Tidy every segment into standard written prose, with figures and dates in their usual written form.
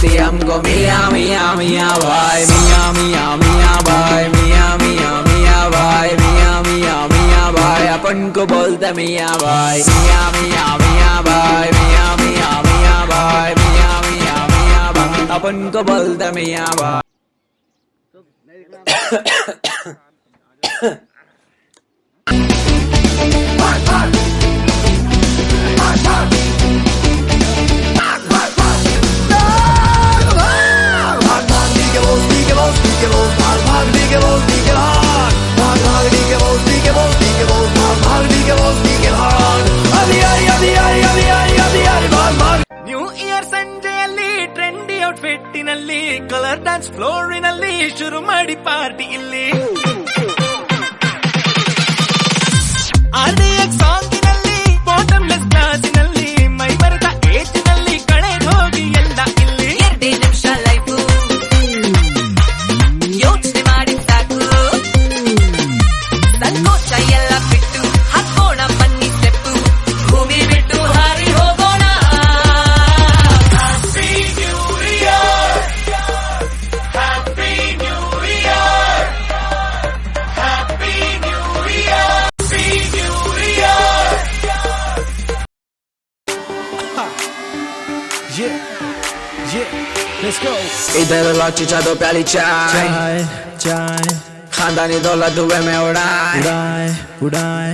बोलती हमको मियाँ मियाँ मियाँ भाई, मियाँ मियाँ मियाँ भाई, मियाँ मियाँ मियाँ भाई, मियाँ मियाँ मियाँ भाई, अपन को बोलते मियाँ भाई, मियाँ मियाँ मियाँ भाई, मियाँ मियाँ मियाँ भाई, मियाँ मियाँ मियाँ भाई, अपन को बोलते मियाँ भाई। ನ್ಯೂ ಇಯರ್ ಸಂಜೆಯಲ್ಲಿ ಟ್ರೆಂಡಿ ಔಟ್ಫಿಟ್ ನಲ್ಲಿ ಕಲರ್ ಡ್ಯಾನ್ಸ್ ಫ್ಲೋರಿನಲ್ಲಿ ಶುರು ಮಾಡಿ ಪಾರ್ಟಿ ಇಲ್ಲಿ RDX ಸಾಂಗಿನಲ್ಲಿ ಬಾಟಮ್ಲೆಸ್ ಕ್ಲಾಸಿನಲ್ಲಿ ಮೈ ಮರೆತ ಏಜಿನಲ್ಲಿ ಕಳೆದು ಹೋಗಿ ಎಲ್ಲ ಇಲ್ಲಿ 2 ನಿಮಿಷ ಲೈಫು ಯೋಚನೆ ಮಾಡಿ ಸಾಕು ಸಂಕೋಚ ಎಲ್ಲ ಬಿಟ್ಟು ಹಾಕೋಣ ಬನ್ನಿ ಸ್ಟೆಪ್ಪು ಭೂಮಿ ಬಿಟ್ಟು ಹಾರಿ ಹೋಗೋಣ. Happy new year, happy new year, happy new year, happy new year. Let's go. इधर लौची दो प्याली चाय, खानदानी दौलत दुबे में उड़ाए, उड़ाए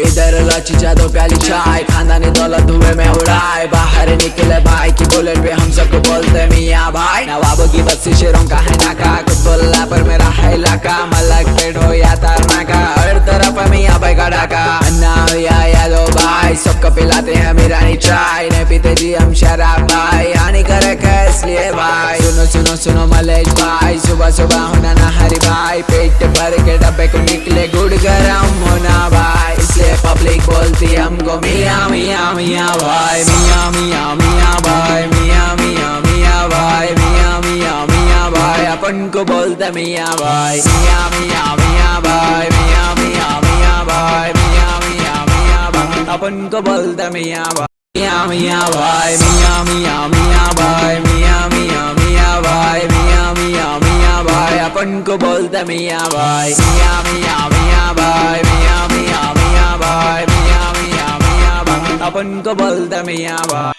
इधर लौची दो प्याली चाय, खानदानी दौलत धुएं में उड़ाए। बाहर निकले भाई की बुलेट पे हम सबको बोलते मियाँ भाई। नवाबों की बस्ती शेरों का है नाका, कुतुल्ला पर मेरा है इलाका, मलक पेट हो या तारना का, हर तरफ मियाँ भाई का डाका। अन्ना या यादो भाई सबको पिलाते हैं मीरानी चाय, नहीं पीते जी हम शराब भाई, हानि करे इसलिए भाई। सुनो सुनो सुनो मलेश भाई, सुबह सुबह होना ना हरी भाई, पेट भर के डब्बे को निकले गुड़ गरम होना भाई, इसलिए पब्लिक बोलती हमको मियाँ मियाँ मियाँ भाई, मियाँ मियाँ मियाँ भाई, मियाँ मियाँ मियाँ भाई, मियाँ मियाँ मियाँ भाई, अपन को बोलते मियाँ भाई, मियाँ मियाँ मियाँ भाई, मियाँ मियाँ मियाँ भाई, मियाँ मियाँ मियाँ भाई, अपन को बोलते मियाँ भाई, मियाँ मियाँ भाई, मियाँ मियाँ मियाँ भाई, मियाँ मियाँ मियाँ भाई, मियाँ मियाँ मियाँ भाई, अपन को बोलते मियाँ भाई, मियाँ मियाँ मियाँ भाई, मियाँ मियाँ मियाँ भाई, मियाँ मियाँ मियाँ भाई, अपन को बोलते मियाँ भाई।